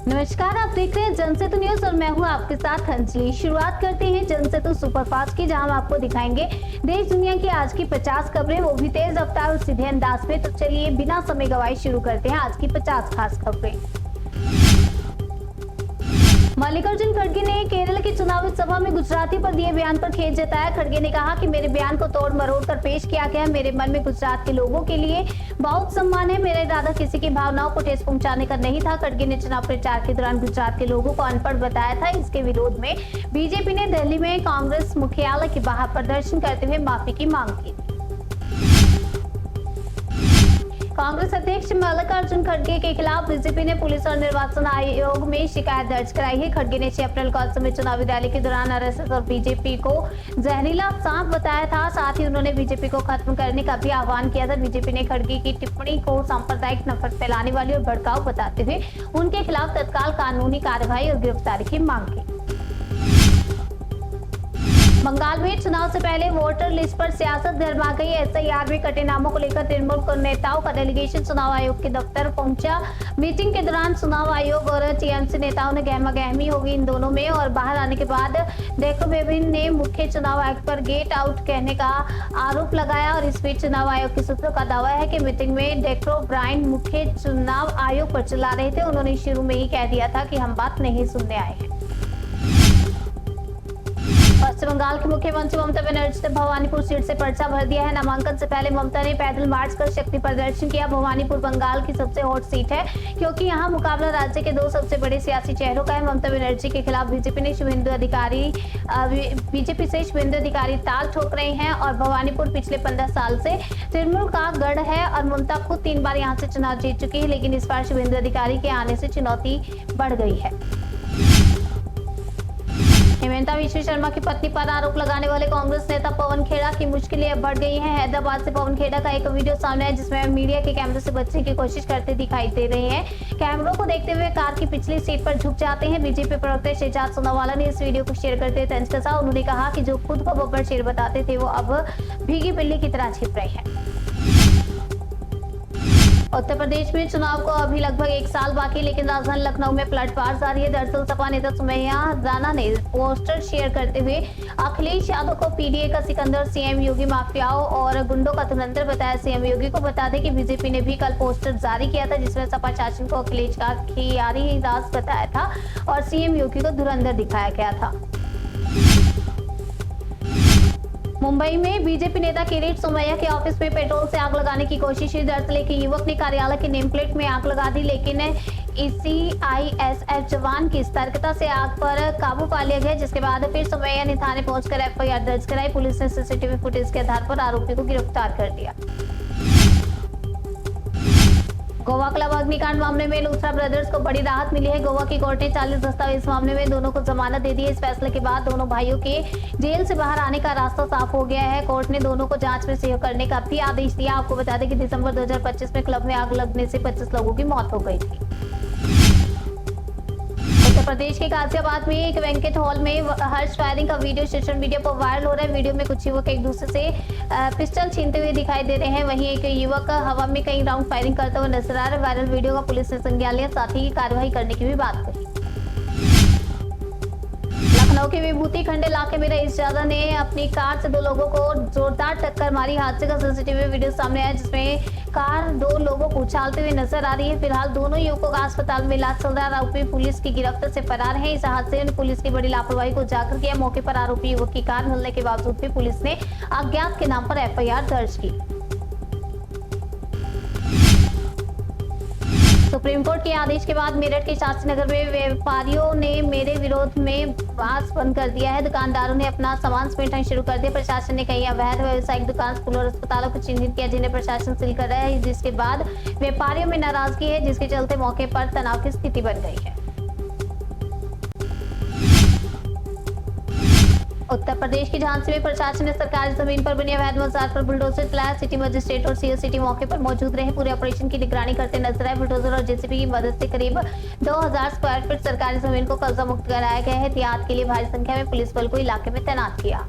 नमस्कार, आप देख रहे हैं जनसेतु न्यूज और मैं हूं आपके साथ अंजलि। शुरुआत करते हैं जनसेतु सुपरफास्ट की, जहां हम आपको दिखाएंगे देश दुनिया की आज की 50 खबरें, वो भी तेज रफ्तार और सीधे अंदाज में। तो चलिए बिना समय गवाए शुरू करते हैं आज की 50 खास खबरें। मल्लिकार्जुन खड़गे ने केरल की चुनावी सभा में गुजराती पर दिए बयान पर खेद जताया। खड़गे ने कहा कि मेरे बयान को तोड़ मरोड़ कर पेश किया गया। मेरे मन में गुजरात के लोगों के लिए बहुत सम्मान है। मेरा इरादा किसी की भावनाओं को ठेस पहुंचाने का नहीं था। खड़गे ने चुनाव प्रचार के दौरान गुजरात के लोगों को अनपढ़ बताया था। इसके विरोध में बीजेपी ने दिल्ली में कांग्रेस मुख्यालय के बाहर प्रदर्शन करते हुए माफी की मांग की। कांग्रेस अध्यक्ष मल्लिकार्जुन खड़गे के खिलाफ बीजेपी ने पुलिस और निर्वाचन आयोग में शिकायत दर्ज कराई है। खड़गे ने 6 अप्रैल को असम में चुनावी रैली के दौरान आरएसएस और बीजेपी को जहरीला सांप बताया था। साथ ही उन्होंने बीजेपी को खत्म करने का भी आह्वान किया था। बीजेपी ने खड़गे की टिप्पणी को सांप्रदायिक नफरत फैलाने वाली और भड़काऊ बताते हुए उनके खिलाफ तत्काल कानूनी कार्रवाई और गिरफ्तारी की मांग की। बंगाल में चुनाव से पहले वोटर लिस्ट पर सियासत गरमा गई। एसआईआर में कटे नामों को लेकर तृणमूल नेताओं का डेलीगेशन चुनाव आयोग के दफ्तर पहुंचा। मीटिंग के दौरान चुनाव आयोग और टीएमसी नेताओं ने गहमा गहमी हो गई इन दोनों में, और बाहर आने के बाद डेक्रोबेबिन ने मुख्य चुनाव आयोग पर गेट आउट कहने का आरोप लगाया। और इस बीच चुनाव आयोग के सूत्रों का दावा है कि मीटिंग में डेक्रोब्राइन मुख्य चुनाव आयोग पर चिल्ला रहे थे। उन्होंने शुरू में ही कह दिया था कि हम बात नहीं सुनने आए हैं। पश्चिम बंगाल की मुख्यमंत्री ममता बनर्जी ने भवानीपुर सीट से पर्चा भर दिया है। नामांकन से पहले ममता ने पैदल मार्च कर शक्ति प्रदर्शन किया। भवानीपुर बंगाल की सबसे हॉट सीट है, क्योंकि यहां मुकाबला राज्य के 2 सबसे बड़े सियासी चेहरों का है। ममता बनर्जी के खिलाफ बीजेपी से शुभेंदु अधिकारी ताल ठोक रहे हैं, और भवानीपुर पिछले 15 साल से तृणमूल का गढ़ है और ममता खुद 3 बार यहाँ से चुनाव जीत चुकी है। लेकिन इस बार शुभेंदु अधिकारी के आने से चुनौती बढ़ गई है। हेमंता विश्व शर्मा की पत्नी पर आरोप लगाने वाले कांग्रेस नेता पवन खेड़ा की मुश्किलें अब बढ़ गई हैं। हैदराबाद से पवन खेड़ा का एक वीडियो सामने आया, जिसमें मीडिया के कैमरे से बचने की कोशिश करते दिखाई दे रहे हैं। कैमरों को देखते हुए कार की पिछली सीट पर झुक जाते हैं। बीजेपी प्रवक्ता शहजाद सोनावाला ने इस वीडियो को शेयर करते हुए तंज कसा। उन्होंने कहा कि जो खुद को बब्बर शेर बताते थे, वो अब भीगी बिल्ली की तरह छिप रहे हैं। उत्तर प्रदेश में चुनाव को अभी लगभग 1 साल बाकी, लेकिन राजधानी लखनऊ में पलटवार जारी है। दरअसल सपा नेता सुमैया राणा ने पोस्टर शेयर करते हुए अखिलेश यादव को पीडीए का सिकंदर, सीएम योगी माफियाओं और गुंडों का धुरंधर बताया। सीएम योगी को बता दें कि बीजेपी ने भी कल पोस्टर जारी किया था, जिसमें सपा शासन को अखिलेश का खियारी राज बताया था और सीएम योगी को धुरंधर दिखाया गया था। मुंबई में बीजेपी नेता किरीट सोमैया के ऑफिस में पेट्रोल से आग लगाने की कोशिश हुई। दरअसल एक युवक ने कार्यालय के नेम प्लेट में आग लगा दी, लेकिन सीआईएसएफ जवान की सतर्कता से आग पर काबू पा लिया गया, जिसके बाद फिर सोमैया ने थाने पहुंचकर एफआईआर दर्ज कराई। पुलिस ने सीसीटीवी फुटेज के आधार पर आरोपी को गिरफ्तार कर लिया। गोवा क्लब अग्निकांड मामले में लूथरा ब्रदर्स को बड़ी राहत मिली है। गोवा की कोर्ट ने 40 दस्तावेज मामले में दोनों को जमानत दे दी है। इस फैसले के बाद दोनों भाइयों के जेल से बाहर आने का रास्ता साफ हो गया है। कोर्ट ने दोनों को जांच में सहयोग करने का भी आदेश दिया। आपको बता दें कि दिसंबर 2025 में क्लब में आग लगने से 25 लोगों की मौत हो गई थी। उत्तर प्रदेश के गाजियाबाद में एक बैंकेट हॉल में हर्ष फायरिंग का वीडियो सोशल मीडिया पर वायरल हो रहा है। वीडियो में कुछ युवक एक दूसरे से पिस्टल छीनते हुए दिखाई दे रहे हैं। वहीं एक युवक हवा में कई राउंड फायरिंग करता हुआ नजर आ रहा है। वायरल वीडियो का पुलिस ने संज्ञान लिया, साथ ही कार्रवाई करने की भी बात कही। लखनऊ के विभूति खंड इलाके में रईस ज्यादा ने अपनी कार से 2 लोगों को जोरदार टक्कर मारी। हादसे का सीसीटीवी वीडियो सामने आया, जिसमें कार 2 लोगों को उछालते हुए नजर आ रही है। फिलहाल दोनों युवकों का अस्पताल में इलाज चल रहा है। आरोपी पुलिस की गिरफ्त से फरार है। इस हादसे में पुलिस की बड़ी लापरवाही को उजागर किया। मौके पर आरोपी युवक की कार मिलने के बावजूद भी पुलिस ने अज्ञात के नाम पर एफआईआर दर्ज की। सुप्रीम कोर्ट के आदेश के बाद मेरठ के शास्त्री नगर में व्यापारियों ने मेरे विरोध में बास बंद कर दिया है। दुकानदारों ने अपना सामान समेटना शुरू कर दिया। प्रशासन ने कई अवैध व्यावसायिक दुकान, स्कूल और अस्पतालों को चिन्हित किया, जिन्हें प्रशासन सील कर रहा है, जिसके बाद व्यापारियों में नाराजगी है, जिसके चलते मौके पर तनाव की स्थिति बन गई है। उत्तर प्रदेश की झांसी में प्रशासन ने सरकारी जमीन पर बनी अवैध बाजार पर बुलडोजर चलाया। सिटी मजिस्ट्रेट और सीओ सिटी मौके पर मौजूद रहे। पूरे ऑपरेशन की निगरानी करते नजर आए। बुलडोजर और जेसीबी की मदद से करीब 2000 स्क्वायर फीट सरकारी जमीन को कब्जा मुक्त कराया गया है। एहतियात के लिए भारी संख्या में पुलिस बल को इलाके में तैनात किया।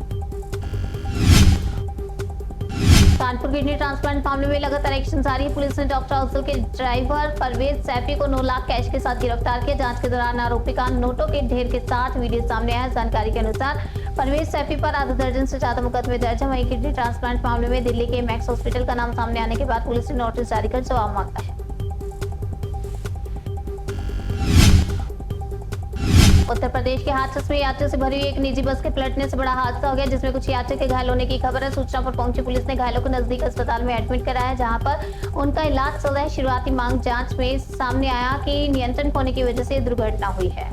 कानपुर किडनी ट्रांसप्लांट मामले में लगातार एक्शन जारी है। पुलिस ने डॉक्टर अफजल के ड्राइवर परवेज सैफी को 9 लाख कैश के साथ गिरफ्तार किया। जांच के दौरान आरोपी का नोटों के ढेर के साथ वीडियो सामने आया। जानकारी के अनुसार परवेज सैफी पर आधा दर्जन से ज्यादा मुकदमे दर्ज है। वहीं किडनी ट्रांसप्लांट मामले में दिल्ली के मैक्स हॉस्पिटल का नाम सामने आने के बाद पुलिस ने नोटिस जारी कर जवाब मांगा है। उत्तर प्रदेश के हाथरस में यात्रियों से भरी हुई एक निजी बस के पलटने से बड़ा हादसा हो गया, जिसमें कुछ यात्री के घायल होने की खबर है। सूचना पर पहुंची पुलिस ने घायलों को नजदीक अस्पताल में एडमिट कराया, जहां पर उनका इलाज चल रहा है। शुरुआती मांग जांच में सामने आया कि नियंत्रण खोने की वजह से दुर्घटना हुई है।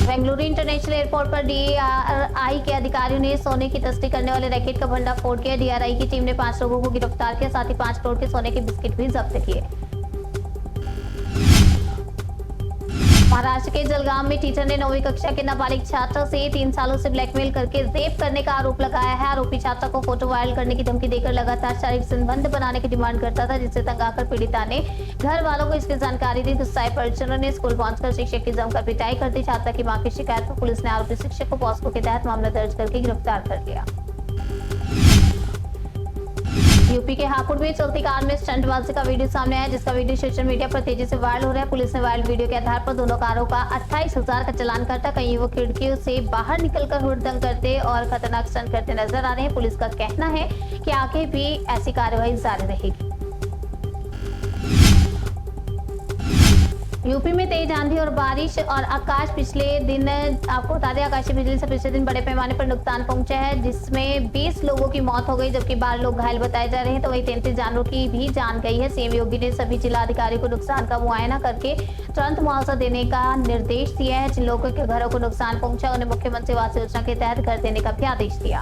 बेंगलुरु इंटरनेशनल एयरपोर्ट पर डीआरआई के अधिकारियों ने सोने की तस्करी करने वाले रैकेट का भंडाफोड़ किया। डीआरआई की टीम ने 5 लोगों को गिरफ्तार किया, साथ ही 5 करोड़ के सोने के बिस्किट भी जब्त किए। महाराष्ट्र के जलगांव में टीचर ने 9वीं कक्षा के नाबालिग छात्रा से 3 सालों से ब्लैकमेल करके रेप करने का आरोप लगाया है। आरोपी छात्रा को फोटो वायरल करने की धमकी देकर लगातार शारीरिक संबंध बनाने की डिमांड करता था, जिससे तंग आकर पीड़िता ने घर वालों को इसकी जानकारी दी। गुस्साए परिजनों ने स्कूल पहुंचकर शिक्षक की जमकर पिटाई कर दी। छात्रा की मां की शिकायत पर पुलिस ने आरोपी शिक्षक को पॉस्को के तहत मामला दर्ज करके गिरफ्तार कर लिया। यूपी के हापुड़ में चलती कार में स्टंटबाजी का वीडियो सामने आया, जिसका वीडियो सोशल मीडिया पर तेजी से वायरल हो रहा है। पुलिस ने वायरल वीडियो के आधार पर दोनों कारों का 28,000 का चालान काटा। कई युवक खिड़कियों से बाहर निकलकर हुड़दंग करते और खतरनाक स्टंट करते नजर आ रहे हैं। पुलिस का कहना है कि आगे भी ऐसी कार्रवाई जारी रहेगी। यूपी में तेज आंधी और बारिश और आकाश पिछले दिन आपको बता दें, आकाशीय बिजली से पिछले दिन बड़े पैमाने पर नुकसान पहुंचा है, जिसमें 20 लोगों की मौत हो गई, जबकि 12 लोग घायल बताए जा रहे हैं। तो वहीं 33 जानवरों की भी जान गई है। सीएम योगी ने सभी जिला अधिकारियों को नुकसान का मुआयना करके तुरंत मुआवजा देने का निर्देश दिया है। जिन लोगों के घरों को नुकसान पहुंचा उन्हें मुख्यमंत्री आवास योजना के तहत घर देने का भी आदेश दिया।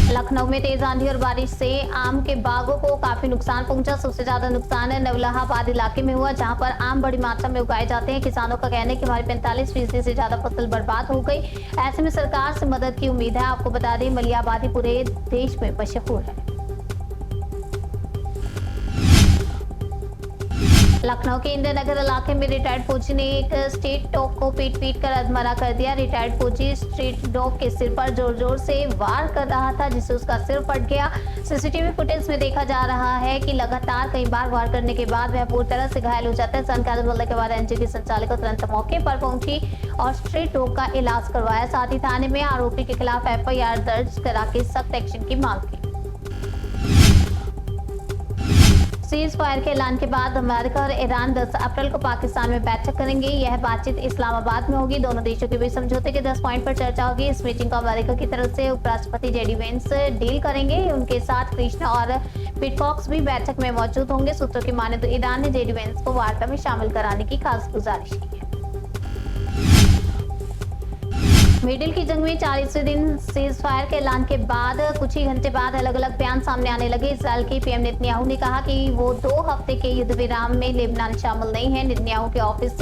लखनऊ में तेज आंधी और बारिश से आम के बागों को काफी नुकसान पहुंचा। सबसे ज्यादा नुकसान नवलहाबाद इलाके में हुआ, जहां पर आम बड़ी मात्रा में उगाए जाते हैं। किसानों का कहना है कि हमारी 45% से ज्यादा फसल बर्बाद हो गई। ऐसे में सरकार से मदद की उम्मीद है। आपको बता दें, मलियाबादी पूरे देश में मशहूर है। लखनऊ के इंदिरा नगर इलाके में रिटायर्ड फौजी ने एक स्ट्रीट डॉग को पीट कर अधमरा कर दिया। रिटायर्ड फौजी स्ट्रीट डॉग के सिर पर जोर जोर से वार कर रहा था, जिससे उसका सिर फट गया। सीसीटीवी फुटेज में देखा जा रहा है कि लगातार कई बार वार करने के बाद वह पूरी तरह से घायल हो जाता है। जानकारी मिलने के बाद एनजीओ के संचालक तुरंत मौके पर पहुंची और स्ट्रीट डॉग का इलाज करवाया। साथ ही थाने में आरोपी के खिलाफ एफआईआर दर्ज करा के सख्त एक्शन की मांग की। सीज फायर के ऐलान के बाद अमेरिका और ईरान 10 अप्रैल को पाकिस्तान में बैठक करेंगे। यह बातचीत इस्लामाबाद में होगी। दोनों देशों के बीच समझौते के 10 पॉइंट पर चर्चा होगी। इस मीटिंग को अमेरिका की तरफ से उपराष्ट्रपति जेडी वेंस डील करेंगे। उनके साथ कृष्णा और पिटकॉक्स भी बैठक में मौजूद होंगे। सूत्रों की माने तो ईरान ने जेडी वेंस को वार्ता में शामिल कराने की खास गुजारिश की है। मिडिल की जंग में 40वें दिन सीज फायर के ऐलान के बाद कुछ ही घंटे बाद अलग अलग बयान सामने आने लगे। इजरायल के पीएम नेतन्याहू ने कहा कि वो 2 हफ्ते के युद्ध विराम में लेबनान शामिल नहीं है। नेतन्याहू के ऑफिस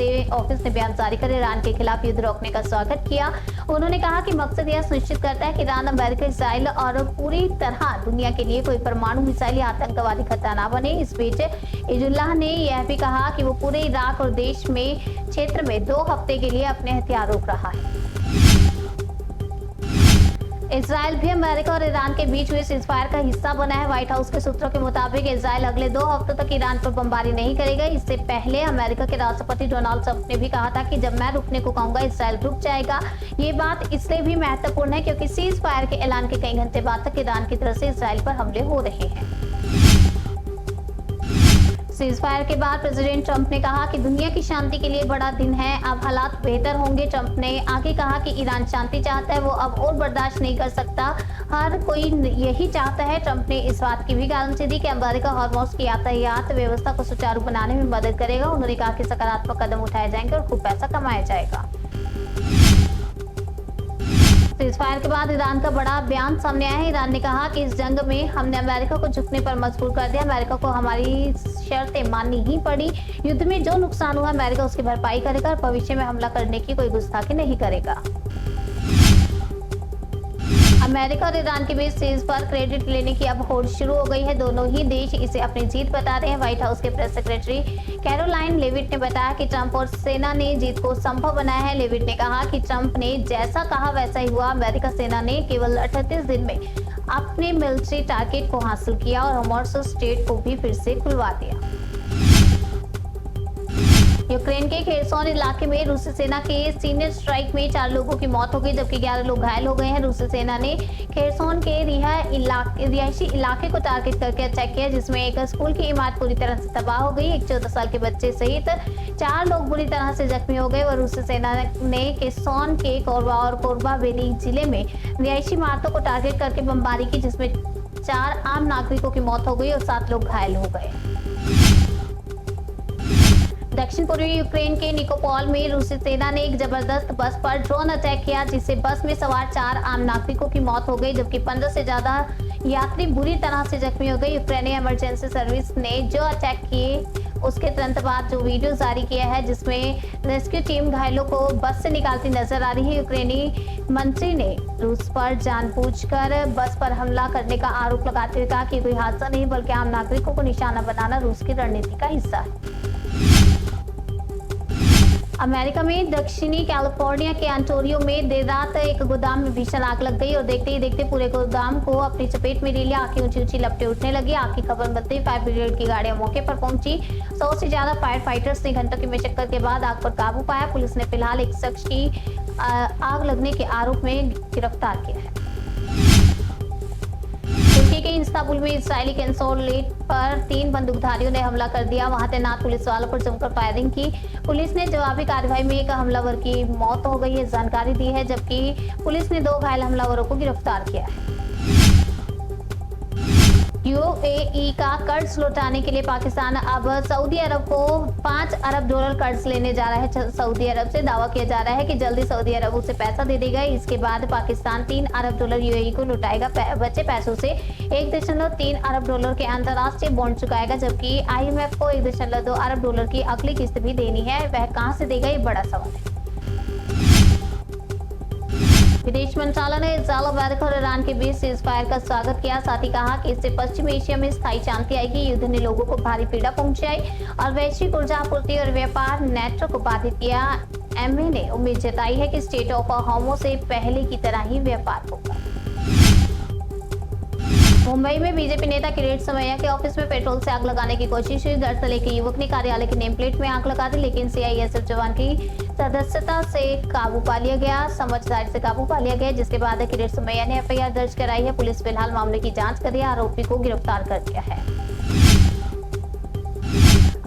ने बयान जारी कर ईरान के खिलाफ युद्ध रोकने का स्वागत किया। उन्होंने कहा कि मकसद यह सुनिश्चित करता है कि ईरान, अमेरिका, इजरायल और पूरी तरह दुनिया के लिए कोई परमाणु मिसाइल या आतंकवादी खतरा न बने। इस बीच इजुल्लाह ने यह भी कहा कि वो पूरे इराक और देश में क्षेत्र में 2 हफ्ते के लिए अपने हथियार रोक रहा है। इजरायल भी अमेरिका और ईरान के बीच हुए सीजफायर का हिस्सा बना है। व्हाइट हाउस के सूत्रों के मुताबिक इजरायल अगले 2 हफ्तों तक ईरान पर बमबारी नहीं करेगा। इससे पहले अमेरिका के राष्ट्रपति डोनाल्ड ट्रंप ने भी कहा था कि जब मैं रुकने को कहूंगा इजरायल रुक जाएगा। ये बात इसलिए भी महत्वपूर्ण है क्योंकि सीज फायर के ऐलान के कई घंटे बाद तक ईरान की तरफ से इजरायल पर हमले हो रहे हैं। सीज फायर के बाद प्रेसिडेंट ट्रंप ने कहा कि दुनिया की शांति के लिए बड़ा दिन है, अब हालात बेहतर होंगे। ट्रंप ने आगे कहा कि ईरान शांति चाहता है, वो अब और बर्दाश्त नहीं कर सकता। हर कोई यही चाहता है। ट्रंप ने इस बात की भी गारंटी दी कि अमेरिका हॉर्मोज की यातायात व्यवस्था को सुचारू बनाने में मदद करेगा। उन्होंने कहा कि सकारात्मक कदम उठाए जाएंगे और खूब पैसा कमाया जाएगा। सीजफायर के बाद ईरान का बड़ा बयान सामने आया है। ईरान ने कहा कि इस जंग में हमने अमेरिका को झुकने पर मजबूर कर दिया। अमेरिका को हमारी शर्तें माननी ही पड़ी। युद्ध में जो नुकसान हुआ अमेरिका उसकी भरपाई करेगा और भविष्य में हमला करने की कोई गुस्ताखी नहीं करेगा। अमेरिका और ईरान के बीच सीज पर क्रेडिट लेने की अब होड़ शुरू हो गई है। दोनों ही देश इसे अपनी जीत बता रहे हैं। व्हाइट हाउस के प्रेस सेक्रेटरी कैरोलाइन लेविट ने बताया कि ट्रंप और सेना ने जीत को संभव बनाया है। लेविट ने कहा कि ट्रंप ने जैसा कहा वैसा ही हुआ। अमेरिका सेना ने केवल 38 दिन में अपने मिलिट्री टारगेट को हासिल किया और हॉर्मुज़ स्ट्रेट को भी फिर से खुलवा दिया। यूक्रेन के खेरसोन इलाके में रूसी सेना के सीनियर स्ट्राइक में 4 लोगों की मौत हो गई जबकि 11 लोग घायल हो गए हैं। रूसी सेना ने खेरसोन के रिहायशी इलाके को टारगेट करके अटैक किया जिसमें एक स्कूल की इमारत पूरी तरह से तबाह हो गई। एक 14 साल के बच्चे सहित 4 लोग बुरी तरह से जख्मी हो गए और रूसी सेना ने खेरसोन के कोरबा और कोरबा बेली जिले में रिहायशी इमारतों को टारगेट करके बमबारी की जिसमें 4 आम नागरिकों की मौत हो गई और 7 लोग घायल हो गए। दक्षिण पूर्वी यूक्रेन के निकोपोल में रूसी सेना ने एक जबरदस्त बस पर ड्रोन अटैक किया जिससे बस में सवार 4 आम नागरिकों की मौत हो गई जबकि 15 से ज्यादा यात्री बुरी तरह से जख्मी हो गए। यूक्रेनी इमरजेंसी सर्विस ने जो अटैक किए उसके तुरंत बाद जो वीडियो जारी किया है जिसमें रेस्क्यू टीम घायलों को बस से निकालती नजर आ रही है। यूक्रेनी मंत्री ने रूस पर जानबूझकर बस पर हमला करने का आरोप लगाते हुए कहा कि कोई हादसा नहीं बल्कि आम नागरिकों को निशाना बनाना रूस की रणनीति का हिस्सा है। अमेरिका में दक्षिणी कैलिफोर्निया के एंटोरियो में देर रात एक गोदाम में भीषण आग लग गई और देखते ही देखते पूरे गोदाम को अपनी चपेट में ले लिया। आग की ऊंची ऊंची लपटें उठने लगी। आग की खबर मिलते ही फायर ब्रिगेड की गाड़ियां मौके पर पहुंची। 100 से ज्यादा फायर फाइटर्स ने घंटों की मशक्कत के बाद आग पर काबू पाया। पुलिस ने फिलहाल एक शख्स की आग लगने के आरोप में गिरफ्तार किया है। तुर्की के इस्तांबुल में इजरायली कंसुलेट पर 3 बंदूकधारियों ने हमला कर दिया। वहां तैनात पुलिस वालों पर जमकर फायरिंग की। पुलिस ने जवाबी कार्रवाई में एक हमलावर की मौत हो गई है जानकारी दी है जबकि पुलिस ने 2 घायल हमलावरों को गिरफ्तार किया है। यूएई का कर्ज लौटाने के लिए पाकिस्तान अब सऊदी अरब को $5 अरब कर्ज लेने जा रहा है। सऊदी अरब से दावा किया जा रहा है कि जल्दी सऊदी अरब उसे पैसा दे देगा। इसके बाद पाकिस्तान $3 अरब यूएई को लौटाएगा। बचे पैसों से $1.3 अरब के अंतर्राष्ट्रीय बॉन्ड चुकाएगा जबकि IMF को $1.2 अरब की अगली किस्त भी देनी है। वह कहां से देगा ये बड़ा सवाल है। विदेश मंत्रालय ने इजरायल, अमेरिका और ईरान के बीच सीजफायर का स्वागत किया। साथ ही कहा कि इससे पश्चिम एशिया में स्थायी शांति आएगी। युद्ध ने लोगों को भारी पीड़ा पहुंचाई और वैश्विक ऊर्जा आपूर्ति और व्यापार नेटवर्क को बाधित किया। एमए ने उम्मीद जताई है कि स्टेट ऑफ होमो से पहले की तरह ही व्यापार होगा। मुंबई में बीजेपी नेता किरीट सोमैया के ऑफिस में पेट्रोल से आग लगाने की कोशिश हुई। दरअसल एक युवक ने कार्यालय की नेम प्लेट में आग लगा दी लेकिन सीआईएसएफ जवान की सदस्यता से काबू पा लिया गया। समझदारी से काबू पा लिया गया जिसके बाद किरीट सोमैया ने एफआईआर दर्ज कराई है। पुलिस फिलहाल मामले की जांच कर रही है। आरोपी को गिरफ्तार कर लिया है।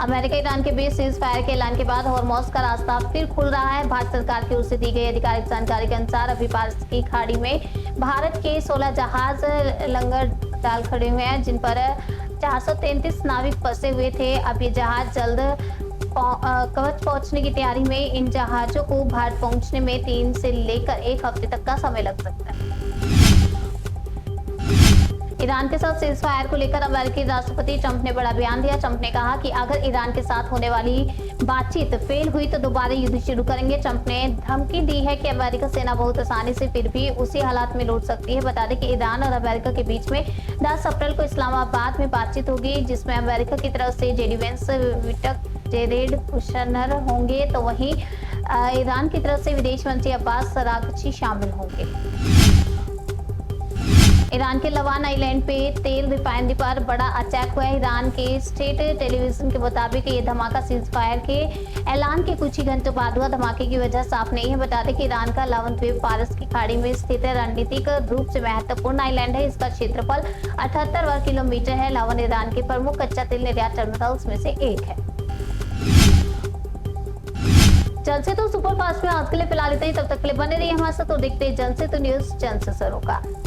अमेरिका ईरान के बीच सीज फायर के ऐलान के बाद हॉर्मुज़ का रास्ता फिर खुल रहा है। भारत सरकार की ओर से दी गई आधिकारिक जानकारी के अनुसार अभी पारस की खाड़ी में भारत के 16 जहाज लंगर डाल खड़े हुए हैं जिन पर 433 नाविक फंसे हुए थे। अब ये जहाज जल्द कवच पहुंचने की तैयारी में। इन जहाजों को भारत पहुंचने में 3 से लेकर 1 हफ्ते तक का समय लग सकता है। ईरान के साथ सीज फायर को लेकर अमेरिकी राष्ट्रपति ट्रंप ने बड़ा बयान दिया। ट्रंप ने कहा कि अगर ईरान के साथ होने वाली बातचीत फेल हुई तो दोबारा युद्ध शुरू करेंगे। ट्रंप ने धमकी दी है कि अमेरिका सेना बहुत आसानी से फिर भी उसी हालात में लौट सकती है। बता दें कि ईरान और अमेरिका के बीच में 10 अप्रैल को इस्लामाबाद में बातचीत होगी जिसमें अमेरिका की तरफ से जेडी वेंस, विटक, जेरेड कुशनर होंगे तो वहीं ईरान की तरफ से विदेश मंत्री अब्बास अरागची शामिल होंगे। ईरान के लवान आइलैंड पे तेल रिफाइनरी पर बड़ा अटैक हुआ है। ईरान के स्टेट टेलीविजन के मुताबिक ये धमाका सीज फायर के ऐलान के कुछ ही घंटों बाद हुआ। धमाके की वजह साफ नहीं है। बता दें कि ईरान का लावन द्वीप फारस की खाड़ी में स्थित रणनीतिक रूप से महत्वपूर्ण आइलैंड है। इसका क्षेत्रफल 78 वर्ग किलोमीटर है। लावन ईरान के प्रमुख कच्चा तेल निर्यात टर्मिनल्स में से एक है। जन से तो सुपरफास्ट में आज के लिए फिलहाल इतना ही। तब तक के लिए बने रहिए हमारे साथ और देखते हैं जन से तो न्यूज जन से सरोकार।